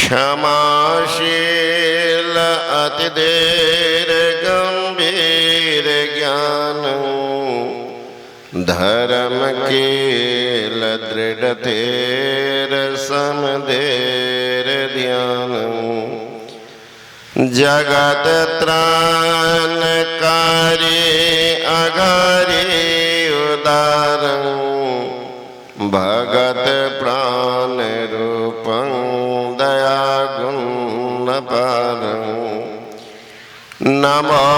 क्षमाशील अतिदेर गंभीर ज्ञान धर्म कील दृढ़ तेर समदेर ध्यान जगत त्राणकारी अगारी उदार भगत प्राण रूपं दया गुण पार नमो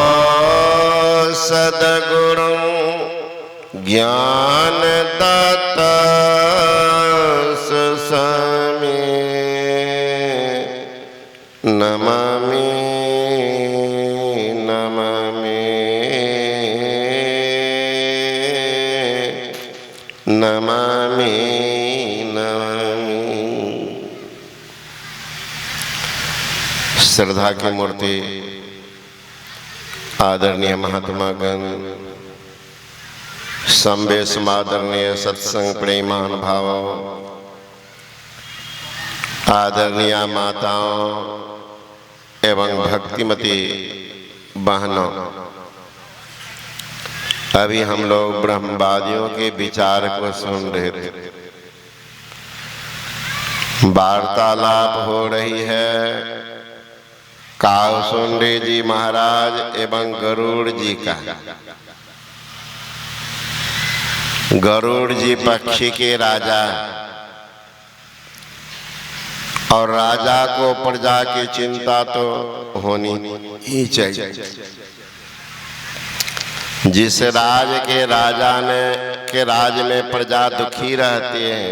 सद्गुरु ज्ञान दाता सुस्वामी नमामि नमामि नमामि नमामि। श्रद्धा की मूर्ति आदरणीय महात्मागण, संबे समादरणीय सत्संग प्रेमान भाव, आदरणीय माताओं एवं भक्तिमती बहनों, अभी हम लोग ब्रह्मवादियों के विचार को सुन रहे थे। वार्तालाप हो रही है कावसुंडी जी महाराज एवं गरुड़ जी का। गरुड़ जी पक्षी के राजा और राजा को प्रजा की चिंता तो होनी ही चाहिए। जिस राज के राजा के राज में प्रजा दुखी रहती है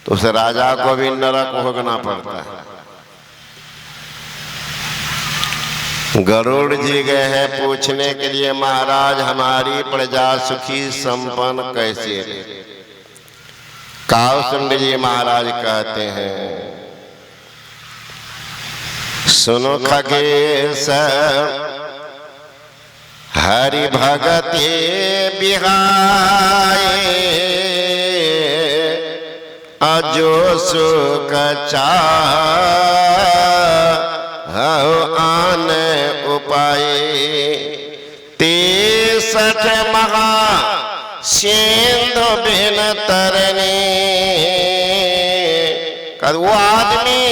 तो उस राजा को भी नरक भोगना पड़ता है। गरुड़ जी गए हैं पूछने के लिए, महाराज हमारी प्रजा सुखी संपन्न कैसे? कावसुंडी जी महाराज कहते हैं, सुनो खगेश हरि भगति बिहाए अजो सुख आन उपाय 63 महा सिंधु बिन तरनी। वो आदमी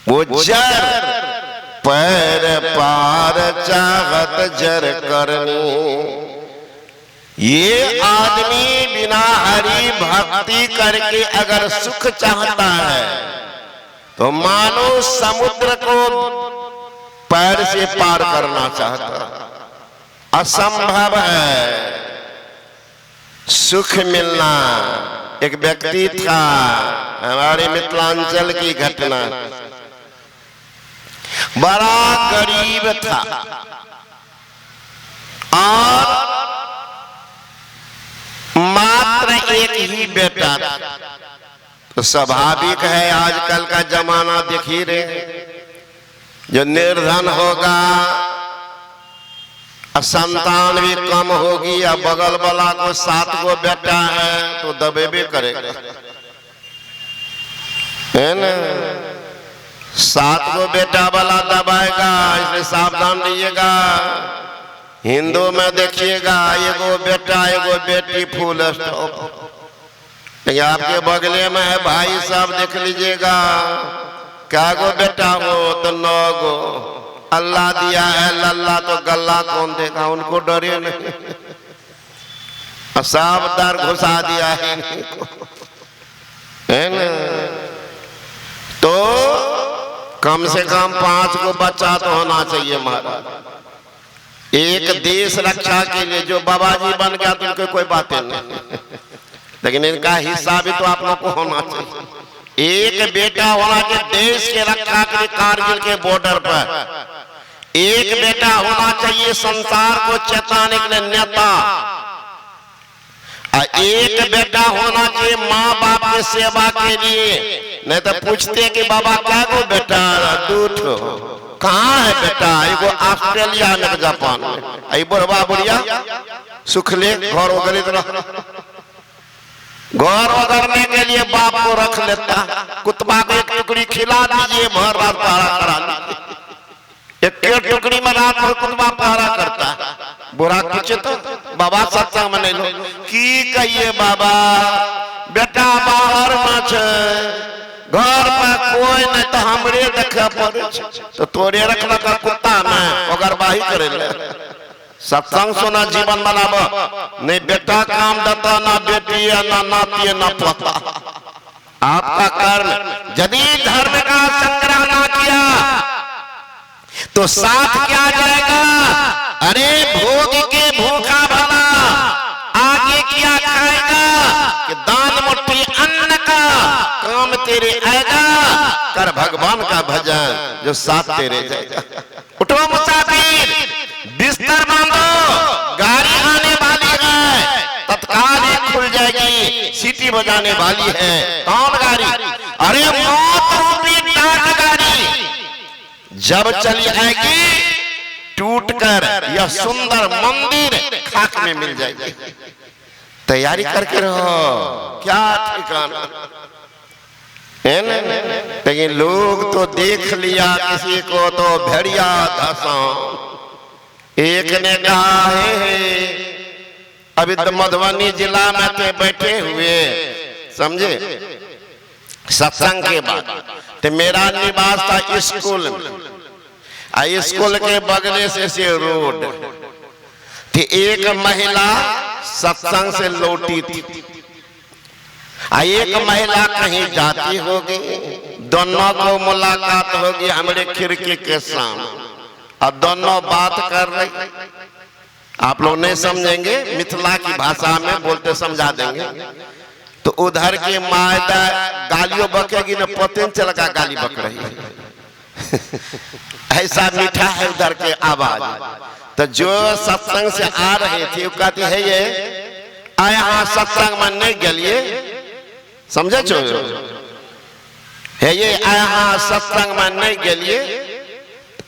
वो जर पैर पार चाहत जर करनी। ये आदमी बिना हरि भक्ति करके अगर सुख चाहता है तो मानो समुद्र को पैर से पार करना चाहता, असंभव है सुख मिलना। एक व्यक्ति था, हमारे मिथिलांचल की घटना, बड़ा गरीब था और मात्र एक ही बेटा था। तो स्वाभाविक है आजकल का जमाना देख ही रहे, जो निर्धन होगा संतान भी कम होगी, या बगल वाला को 7 गो बेटा है तो दबेबे करेगा, है ना। 7 गो बेटा वाला दबाएगा, इसलिए सावधान रहिएगा। हिंदू में देखिएगा एगो बेटा एगो बेटी फुल स्टॉप। आपके बगले में है भाई साहब, देख लीजिएगा क्या गो बेटा हो तो 9 गो। अल्लाह दिया है लल्ला तो गल्ला कौन देगा, उनको डरे नहीं। सब दर घुसा दिया है ना। तो कम से कम 5 को बच्चा तो होना चाहिए महाराज, एक देश रक्षा के लिए। जो बाबा जी बन गया तो उनको कोई बातें नहीं, लेकिन इनका हिस्सा भी तो आप लोग को होना चाहिए। एक बेटा होना चाहिए देश के रक्षा के लिए, कारगिल के बॉर्डर पर। एक बेटा होना चाहिए संसार को चेताने के लिए, नेता। एक बेटा होना चाहिए माँ बाप की सेवा के लिए। नहीं तो पूछते कि बाबा क्या गो बेटा? 2 ठो। कहाँ है बेटा? एगो ऑस्ट्रेलिया में, जापान में। आई बुढ़वा बुढ़िया सुखले घर हो गली तरह घर उगरने के लिए बाप को रख लेता, कुत्ता को एक टुकड़ी खिला दीजिए, भर रात पहरा करा लीजिए। एक टुकड़ी में रात भर कुत्ता पहरा करता, बुरा कुछ तो बाबा सत्संग में नहीं लो की कहिए बाबा बेटा बाहर में छे, घर पर कोई नहीं तो हमरे देखे पड़े तो तोरे रखना का कुत्ता में अगरवाही करे ले। सत्संग सुना जीवन बनाब, नहीं बेटा काम देता, ना बेटी है, ना नाती है, ना पोता। आपका कर्म यदि धर्म का संग्रह ना किया तो साथ क्या जाएगा? अरे भोग के भूखा भला आगे क्या खाएगा कि दान मुट्ठी अन्न का काम तेरे आएगा। कर भगवान का भजन जो साथ तेरे जाएगा। उठो मुसाफिर, बिस्तर बांधो, गाड़ी आने वाली है, तत्काल ही खुल जाएगी, सीटी बजाने वाली है। कौन गाड़ी? अरे मौत रूपी डाक गाड़ी जब चली आएगी टूटकर यह सुंदर मंदिर खाक में मिल जाएगी। तैयारी करके रहो, क्या ठिकाना है ना। लेकिन लोग तो देख लिया, किसी को तो भेड़िया धसा। एक ने कहा है अभी तो मधुबनी जिला में थे बैठे हुए, समझे, सत्संग के बाद तो मेरा निवास था स्कूल में, स्कूल के बगले से रोड थी। एक महिला सत्संग से लौटी थी, एक महिला कहीं जाती होगी, दोनों को मुलाकात होगी हमारे खिड़की के सामने, और दोनों बात कर रही। आप लोग नहीं समझेंगे, मिथिला की भाषा में बोलते समझा देंगे। तो उधर के मायदा गालियों बकेगी ना, पता नहीं चलगा गाली बक रही है। ऐसा मीठा है उधर के आवाज। तो जो सत्संग से आ रहे थे वो कहते है ये आए हाँ सत्संग में नहीं गलिए, समझे छो है ये आया हाँ सत्संग में नहीं गलिए।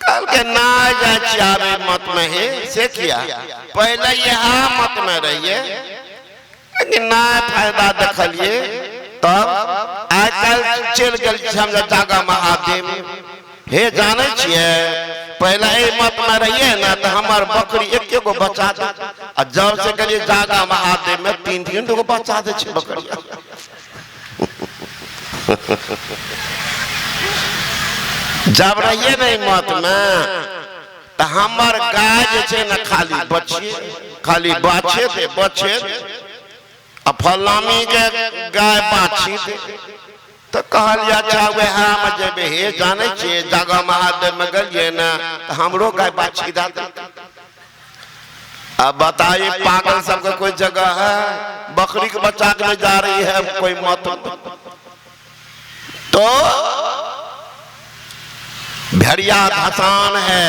कल के ना जा चावे मत में है से किया, पहले यहाँ मत में रहिए, लेकिन ना फायदा देखलिए तब आजकल चल गल समझ जागा महादेव हे जाने छिए। पहले मत में रहिए ना तो हमार बकरी एक को बचा दे, और जब से गलिए जागा महादेव में 3 को बचा दे छे बकरी। जब रहिए नहीं मत में तो हमार गाय जे न खाली बचिए, खाली बाछे थे बचे, अब फलामी के गाय बाछी थे तो कहलिया चाहे हम जब हे जाने छे जागा महादेव में गलिए ना तो हमरो गाय बाछी दा। अब बताइए पागल सबका कोई जगह है? बकरी के बच्चा के जा रही है कोई मत, तो भेड़िया धसान है,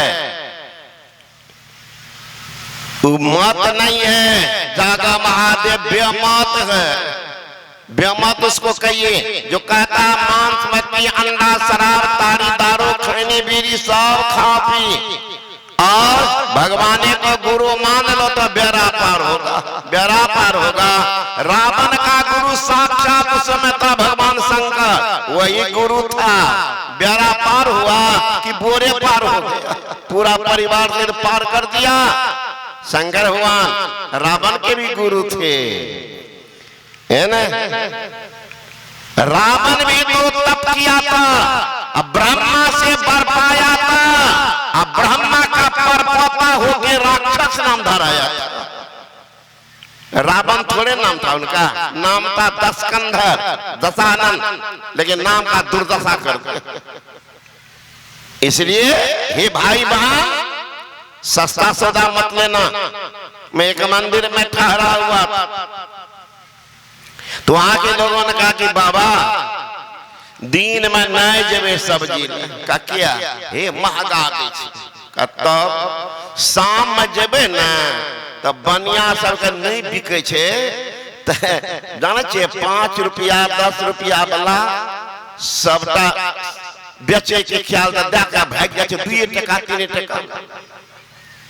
मत नहीं है। जागा महादेव बेमत है, बेमत उसको कहिए जो कहता मांस मछली अंडा शराब तारी दारू खैनी बीड़ी सब खा पी और भगवान को गुरु मान लो तो बेड़ा पार होगा, बेड़ा पार होगा। रावण का गुरु साक्षात उस समय था भगवान शंकर, वही गुरु था। बेड़ा पार हुआ कि बोरे पार हो गया, पूरा परिवार से पार कर दिया। शंकर भगवान रावण के भी गुरु थे, है ना। रावण भी तो तप किया था, अब ब्रह्मा से वर पाया था, अब ब्रह्मा का परपोता होके राक्षस नाम धराया। रावण थोड़े नाम था उनका, नाम था दशकंधर दशानन, लेकिन नाम का दुर्दशा कर दिया। इसलिए हे भाई बहन सस्ता सौदा मत लेना। मैं एक मंदिर में ठहरा हुआ तो वहां के लोगों ने कहा कि बाबा दिन में नहीं जेबे सब्जी का क्या हे महंगा का, तब शाम में जेबे ना तब बनिया सबके नहीं बिके छे, जाने छे 5 रुपया 10 रुपया वाला सबटा बेचे के ख्याल दे भाग जाए 2 टका 3 टका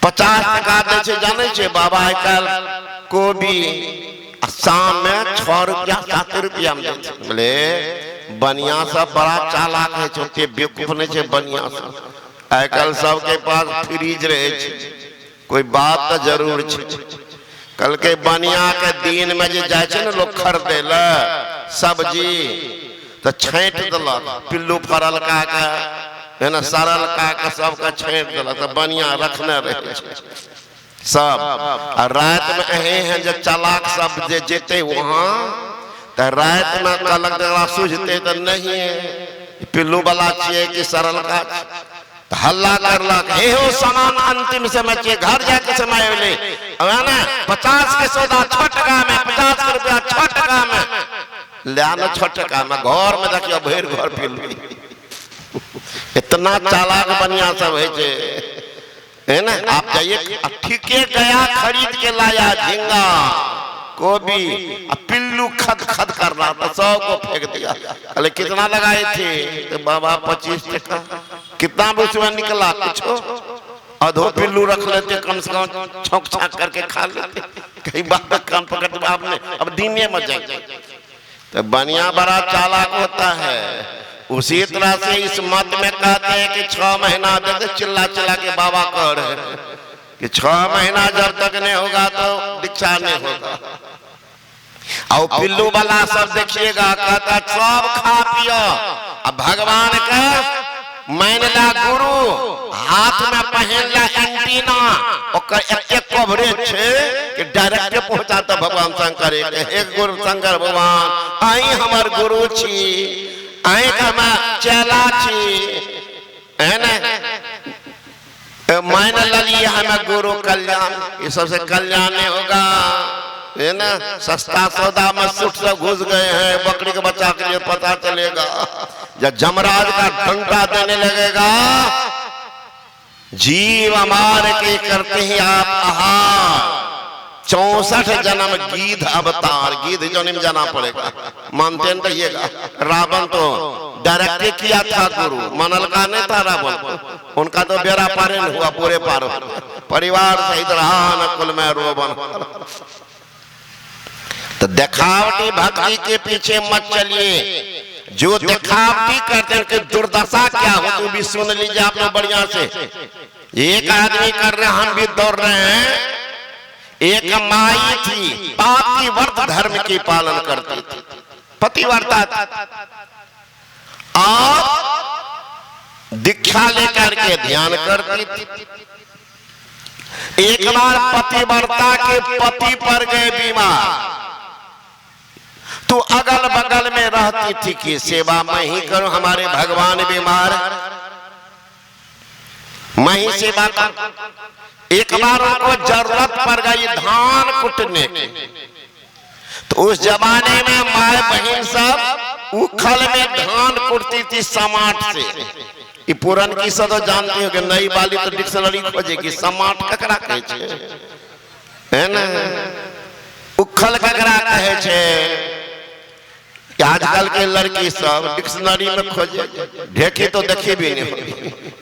50 टका दे छे। जाने छे बाबा आजकल कोबी शाम में 6 रुपया 7 रुपया में देते। बोले बनिया सब बड़ा चालाक है, छोटे बेवकूफ नहीं है बनिया सब। आजकल सबके पास फ्रिज रहे छे, कोई बात तो जरूर छे। कल के बनिया के दिन में जे जाय छे न लोग खरीदे ला सब्जी, तो छाँट दिलक पिल्लू फरल का है ना, सरल का सबका छाँट दिलक, तो बनिया रखने रहे सब। और रात में अहे हैं जो चालाक सब जे जेते वहां, तो रात में कहलक जरा सूझते तो नहीं है पिल्लू वाला चाहिए कि सरल का, तो हल्ला करलक हे हो सामान अंतिम समय चाहिए, घर जाके समय ले ना 50 के सौदा 6 टका में, 50 रुपया 6 टका में ले आना, 6 टका में। घर में देखियो भर घर पिल्लू। इतना चालाक बनिया सब है ना। आप जाइए, ठीके गया खरीद के लाया झींगा गोभी, पिल्लू खद खद कर रहा था, 100 को फेंक दिया। अरे कितना लगाए थे? तो बाबा 25 टका। कितना उसमें निकला? कुछ आधो पिल्लू रख लेते, कम से कम छौंक छाक करके खा लेते। कई बात कान पकड़ आपने अब दीने में जाए। तो बनिया बड़ा चालाक होता है। उसी तरह से इस मत में कहते हैं कि 6 महीना तक चिल्ला चिल्ला के बाबा कह रहे हैं कि 6 महीना जब तक नहीं होगा तो दीक्षा नहीं होगा। और पिल्लू वाला सब देखिएगा, कहता सब खा पियो। अब भगवान का मानला गुरु हाथ में पहनला एंटीना, एक कवरेज छे कि डायरेक्ट पहुंचाता भगवान शंकर। एक गुरु शंकर भगवान आई हमर गुरु छी, आई का चेला छी, है ना। मान लिया हमें गुरु कल्याण, ये सबसे कल्याण नहीं होगा, है ना। सस्ता सौदा में सुट से घुस गए हैं, बकरी के बच्चा के लिए पता चलेगा जब जमराज का डंडा देने लगेगा, जीव अमार के करते ही आप आहार। 64 जन्म गीध अवतार, गीध जन्म जाना पड़ेगा, मानते नहीं रहिएगा। रावण तो डायरेक्ट किया था गुरु, मनल का नहीं था रावण, उनका तो बेड़ा पार नहीं हुआ, पूरे पार परिवार सहित रहा न कुल में रोबन। तो दिखावटी भक्ति के पीछे मत चलिए। जो दिखावटी करते हैं कि दुर्दशा क्या हो, तो भी सुन लीजिए आप लोग बढ़िया से। एक आदमी कर रहे, हम भी दौड़ रहे हैं। एक माई थी, पातिव्रत धर्म की पालन करती थी, पतिव्रता और दीक्षा लेकर के ध्यान करती थी। एक बार पतिव्रता के पति पर गए बीमार, तो अगल बगल में रहती थी कि सेवा मैं ही करूं, हमारे भगवान बीमार मैं ही सेवा करूं। एक बार उनको जरूरत पड़ गई धान कुटने की, तो उस जमाने में माए बहन सब उखल में धान कुटती थी समाट से। ये पुरान की सब जानती हो कि नई वाली तो डिक्शनरी खोजेगी, समाट ककरा कहे छे, है ना। उखल ककरा कहे छे। आजकल के लड़की सब डिक्शनरी में खोजे, ढेकी तो देखी भी नहीं होगी,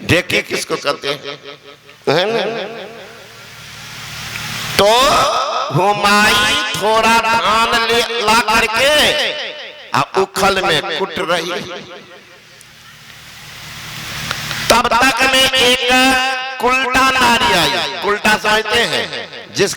ढेकी किसको कहते हैं, है ना। तो वो माई थोड़ा धान ला करके उखल में कुट रही। तब तक में एक कुल्टा नारी आई। कुल्टा समझते हैं,